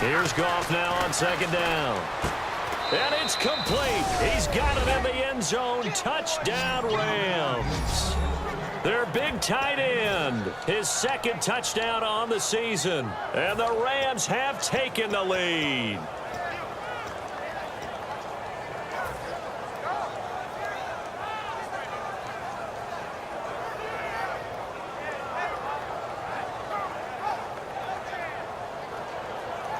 Here's Goff now on second down. And it's complete. He's got it in the end zone. Touchdown, Rams. Their big tight end, his second touchdown on the season. And the Rams have taken the lead.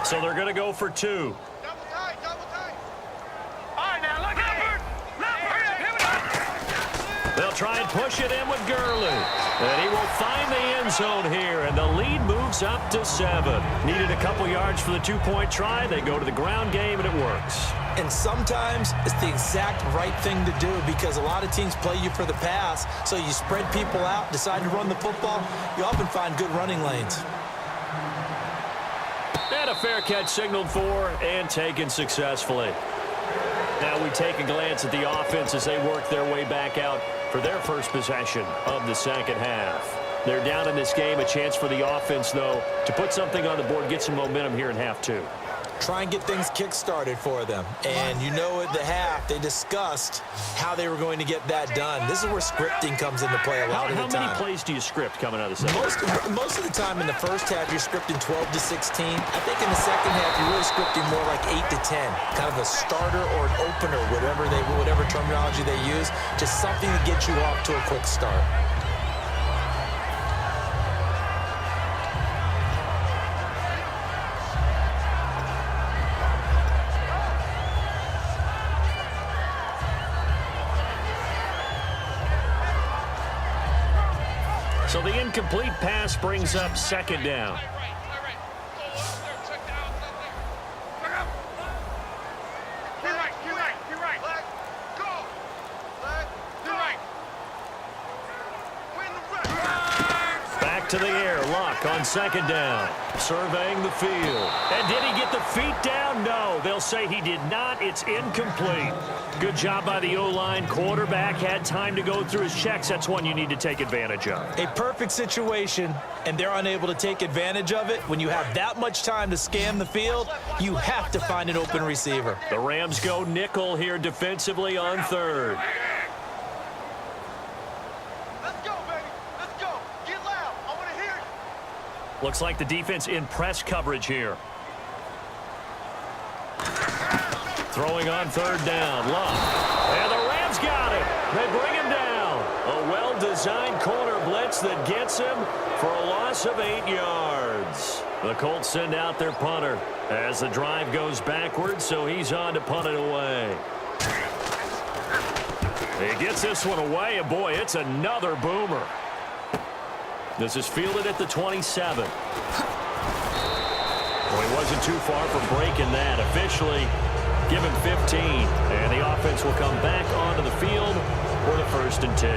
So they're going to go for two. Double tight, double tight. All right, now look out. They'll try and push it in with Gurley. And he will find the end zone here, and the lead moves up to 7. Needed a couple yards for the two-point try. They go to the ground game, and it works. And sometimes it's the exact right thing to do because a lot of teams play you for the pass, so you spread people out, decide to run the football. You often find good running lanes. And a fair catch signaled for and taken successfully. Now we take a glance at the offense as they work their way back out for their first possession of the second half. They're down in this game. A chance for the offense, though, to put something on the board, get some momentum here in half two. Try and get things kick-started for them. And you know at the half, they discussed how they were going to get that done. This is where scripting comes into play a lot of the time. How many plays do you script coming out of the second? Most of the time in the first half, you're scripting 12 to 16. I think in the second half, you're really scripting more like 8 to 10. Kind of a starter or an opener, whatever terminology they use. Just something to get you off to a quick start. So the incomplete pass brings up second down. Back to the air. Luck on second down. Surveying the field. And did he get the feet down? No. They'll say he did not. It's incomplete. Good job by the O-line. Quarterback had time to go through his checks. That's one you need to take advantage of. A perfect situation, and they're unable to take advantage of it. When you have that much time to scan the field, you have to find an open receiver. The Rams go nickel here defensively on third. Let's go, baby. Let's go. Get loud. I want to hear it. Looks like the defense in press coverage here. Throwing on third down. Luck. And the Rams got it. They bring him down. A well-designed corner blitz that gets him for a loss of 8 yards. The Colts send out their punter as the drive goes backwards, so he's on to punt it away. He gets this one away, and boy, it's another boomer. This is fielded at the 27. Well, he wasn't too far from breaking that. Officially, give him 15, and the offense will come back onto the field for the 1st and 10.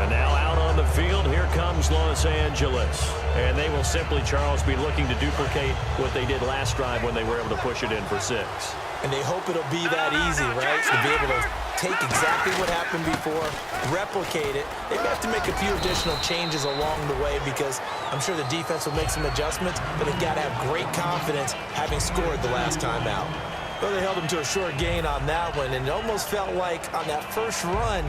And now out on the field, here comes Los Angeles. And they will simply, Charles, be looking to duplicate what they did last drive when they were able to push it in for 6. And they hope it'll be that easy, right? To be able to take exactly what happened before, replicate it. They may have to make a few additional changes along the way because I'm sure the defense will make some adjustments, but they've got to have great confidence having scored the last time out. Well, they held him to a short gain on that one, and it almost felt like on that first run,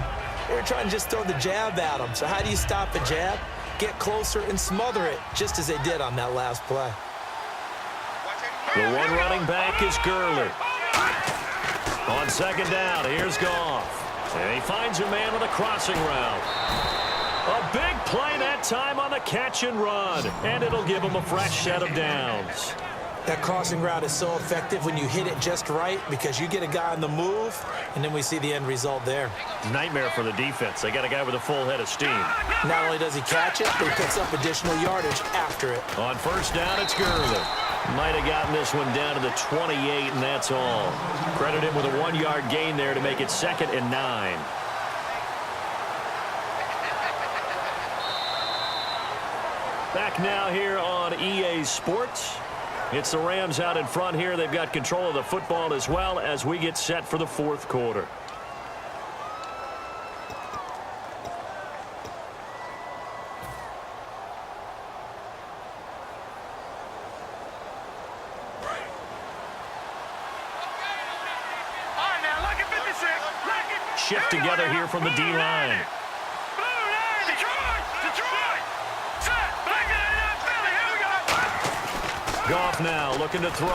they were trying to just throw the jab at him. So how do you stop a jab? Get closer and smother it, just as they did on that last play. The one running back is Gurley. On second down, here's Goff. And he finds a man with a crossing route. A big play that time on the catch and run. And it'll give him a fresh set of downs. That crossing route is so effective when you hit it just right because you get a guy on the move, and then we see the end result there. Nightmare for the defense. They got a guy with a full head of steam. Not only does he catch it, but he picks up additional yardage after it. On first down, it's Gurley. Might have gotten this one down to the 28, and that's all. Credit him with a 1-yard gain there to make it 2nd and 9. Back now here on EA Sports. It's the Rams out in front here. They've got control of the football as well as we get set for the 4th quarter. shift together here from the D-line. Goff now looking to throw.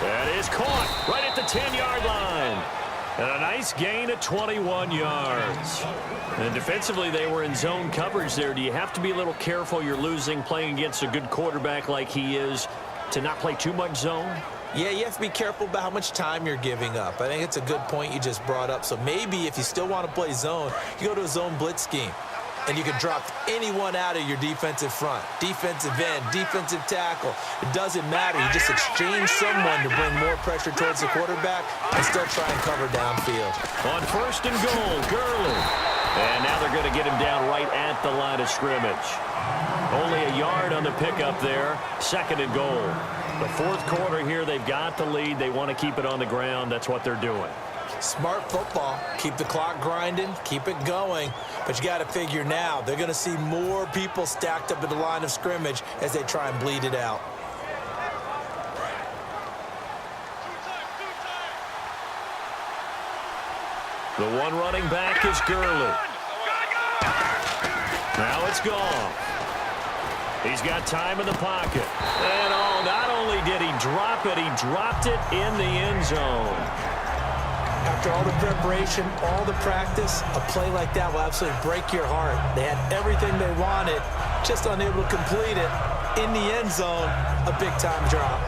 That is caught right at the 10-yard line. And a nice gain of 21 yards. And defensively, they were in zone coverage there. Do you have to be a little careful? You're losing playing against a good quarterback like he is to not play too much zone? Yeah, you have to be careful about how much time you're giving up. I think it's a good point you just brought up. So maybe if you still want to play zone, you go to a zone blitz scheme. And you can drop anyone out of your defensive front. Defensive end, defensive tackle. It doesn't matter. You just exchange someone to bring more pressure towards the quarterback and still try and cover downfield. On 1st and goal, Gurley. And now they're going to get him down right at the line of scrimmage. Only a yard on the pickup there. 2nd and goal. The 4th quarter here, they've got the lead. They want to keep it on the ground. That's what they're doing. Smart football. Keep the clock grinding. Keep it going. But you got to figure now, they're going to see more people stacked up at the line of scrimmage as they try and bleed it out. The one running back is Gurley. Now it's Goff. He's got time in the pocket. And not only did he drop it, he dropped it in the end zone. After all the preparation, all the practice, a play like that will absolutely break your heart. They had everything they wanted, just unable to complete it. In the end zone, a big-time drop.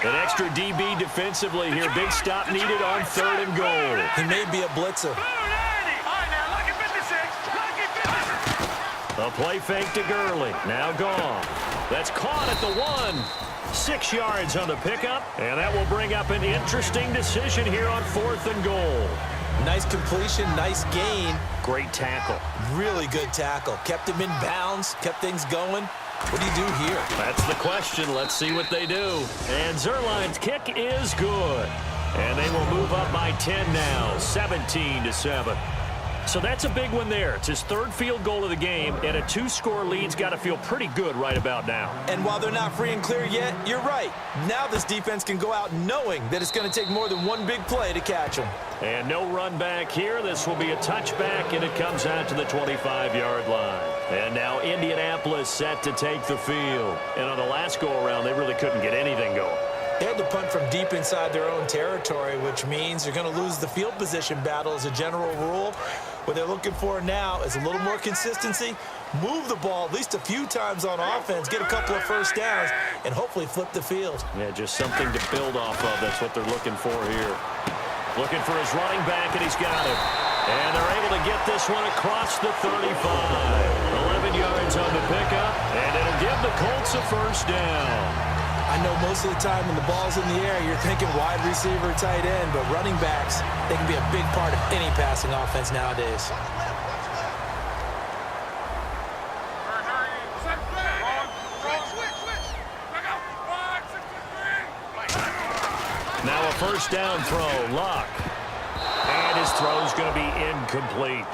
An extra DB defensively here. Big stop needed on 3rd and goal. He may be a blitzer. A play fake to Gurley. Now Goff. That's caught at the 1. 6 yards on the pickup. And that will bring up an interesting decision here on 4th and goal. Nice completion, nice gain. Great tackle. Really good tackle. Kept him in bounds, kept things going. What do you do here? That's the question. Let's see what they do. And Zerline's kick is good. And they will move up by 10 now, 17-7. So that's a big one there. It's his 3rd field goal of the game, and a 2-score lead's got to feel pretty good right about now. And while they're not free and clear yet, you're right. Now this defense can go out knowing that it's going to take more than one big play to catch them. And no run back here. This will be a touchback, and it comes out to the 25-yard line. And now Indianapolis set to take the field. And on the last go-around, they really couldn't get anything going. They had to punt from deep inside their own territory, which means they're going to lose the field position battle as a general rule. What they're looking for now is a little more consistency, move the ball at least a few times on offense, get a couple of first downs, and hopefully flip the field. Yeah, just something to build off of. That's what they're looking for here. Looking for his running back, and he's got it. And they're able to get this one across the 35. 11 yards on the pickup, and it'll give the Colts a first down. I know most of the time when the ball's in the air, you're thinking wide receiver, tight end, but running backs, they can be a big part of any passing offense nowadays. Now a first down throw, Luck. And his throw's going to be incomplete.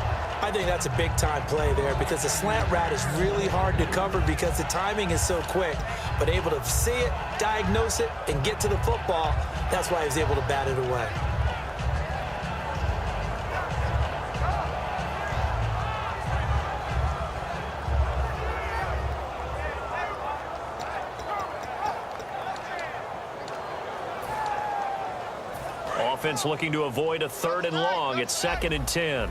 I think that's a big-time play there because the slant route is really hard to cover because the timing is so quick. But able to see it, diagnose it, and get to the football, that's why he was able to bat it away. Offense looking to avoid a 3rd and long. It's 2nd and 10.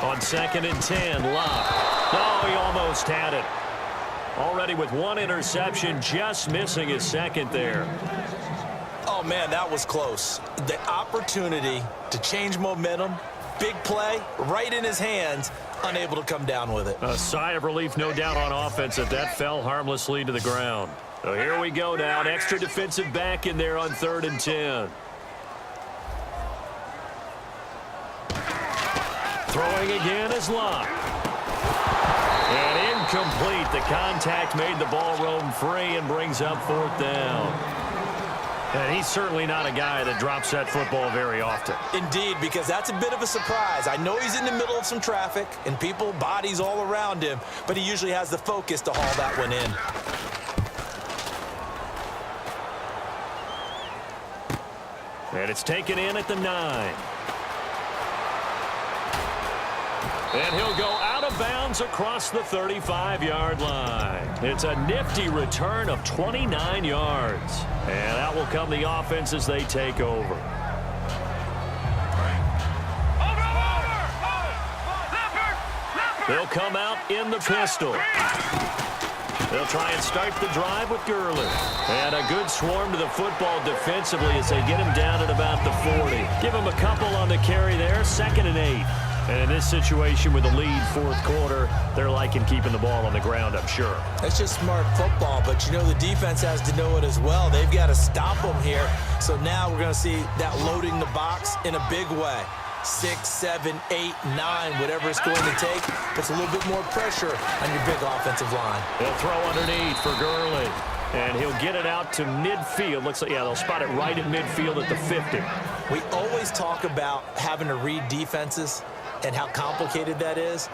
On 2nd and 10, Luck. Oh, he almost had it. Already with 1 interception, just missing his 2nd there. Oh, man, that was close. The opportunity to change momentum, big play, right in his hands, unable to come down with it. A sigh of relief, no doubt, on offense that fell harmlessly to the ground. So here we go now. An extra defensive back in there on 3rd and 10. Throwing again is Luck. And incomplete. The contact made the ball roam free and brings up 4th down. And he's certainly not a guy that drops that football very often. Indeed, because that's a bit of a surprise. I know he's in the middle of some traffic and people, bodies all around him, but he usually has the focus to haul that one in. And it's taken in at the 9. And he'll go out of bounds across the 35-yard line. It's a nifty return of 29 yards. And out will come the offense as they take over. They'll come out in the pistol. They'll try and start the drive with Gurley. And a good swarm to the football defensively as they get him down at about the 40. Give him a couple on the carry there, 2nd and 8. And in this situation with the lead 4th quarter, they're liking keeping the ball on the ground, I'm sure. That's just smart football, but you know the defense has to know it as well. They've got to stop them here. So now we're going to see that loading the box in a big way. 6, 7, 8, 9, whatever it's going to take, puts a little bit more pressure on your big offensive line. They'll throw underneath for Gurley. And he'll get it out to midfield. Looks like, yeah, they'll spot it right at midfield at the 50. We always talk about having to read defenses and how complicated that is.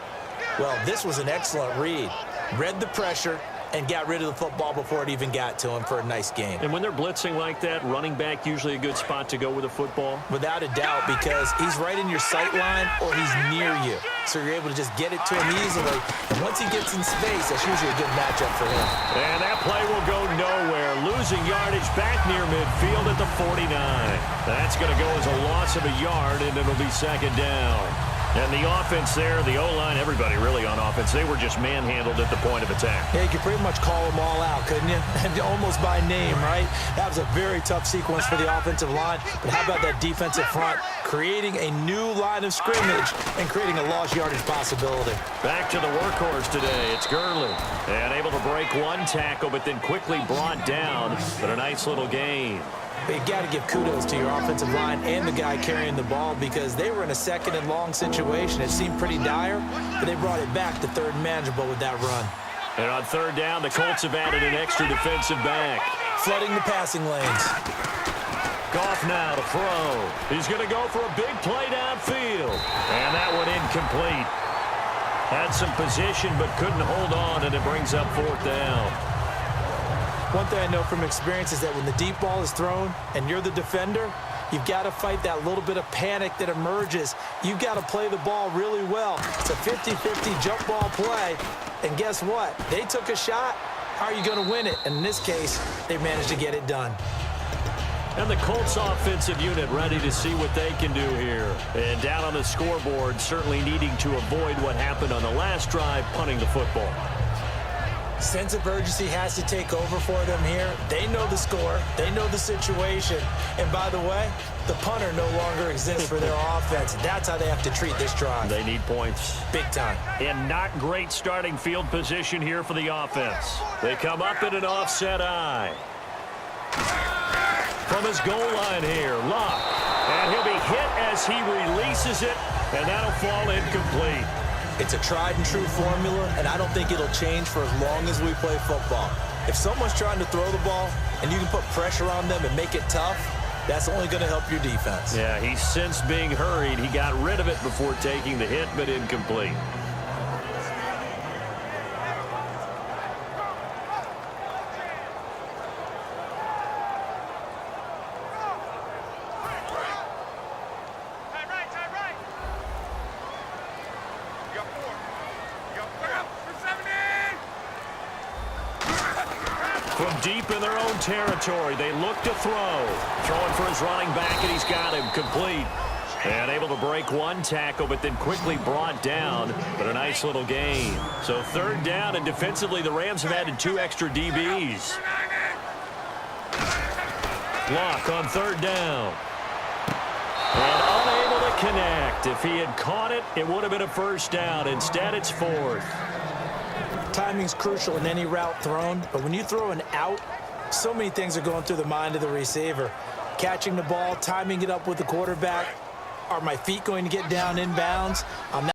Well, this was an excellent read. Read the pressure and got rid of the football before it even got to him for a nice game. And when they're blitzing like that, running back usually a good spot to go with the football? Without a doubt, because he's right in your sight line or he's near you. So you're able to just get it to him easily. And once he gets in space, that's usually a good matchup for him. And that play will go nowhere. Losing yardage back near midfield at the 49. That's going to go as a loss of a yard, and it'll be 2nd down. And the offense there, the O-line, everybody really on offense, they were just manhandled at the point of attack. Yeah, you could pretty much call them all out, couldn't you? Almost by name, right? That was a very tough sequence for the offensive line. But how about that defensive front creating a new line of scrimmage and creating a lost yardage possibility? Back to the workhorse today. It's Gurley. And able to break one tackle, but then quickly brought down. But a nice little gain. But you got to give kudos to your offensive line and the guy carrying the ball because they were in a 2nd and long situation. It seemed pretty dire, but they brought it back to 3rd and manageable with that run. And on 3rd down, the Colts have added an extra defensive back. Flooding the passing lanes. Goff now to throw. He's going to go for a big play downfield. And that one incomplete. Had some position but couldn't hold on, and it brings up 4th down. One thing I know from experience is that when the deep ball is thrown and you're the defender, you've got to fight that little bit of panic that emerges. You've got to play the ball really well. It's a 50-50 jump ball play. And guess what? They took a shot. How are you going to win it? And in this case, they managed to get it done. And the Colts offensive unit ready to see what they can do here. And down on the scoreboard, certainly needing to avoid what happened on the last drive, punting the football. Sense of urgency has to take over for them here. They know the score. They know the situation. And by the way, the punter no longer exists for their offense. That's how they have to treat this drive. They need points. Big time. And not great starting field position here for the offense. They come up in an offset eye. From his goal line here, Luck. And he'll be hit as he releases it, and that'll fall incomplete. It's a tried-and-true formula, and I don't think it'll change for as long as we play football. If someone's trying to throw the ball and you can put pressure on them and make it tough, that's only going to help your defense. Yeah, he sensed being hurried. He got rid of it before taking the hit, but incomplete. From deep in their own territory, they look to throw. Throwing for his running back, and he's got him complete. And able to break one tackle, but then quickly brought down. But a nice little gain. So 3rd down, and defensively, the Rams have added 2 extra DBs. Block on 3rd down. And unable to connect. If he had caught it, it would have been a 1st down. Instead, it's 4th. Timing's crucial in any route thrown, but when you throw an out, so many things are going through the mind of the receiver. Catching the ball, timing it up with the quarterback. Are my feet going to get down inbounds? I'm not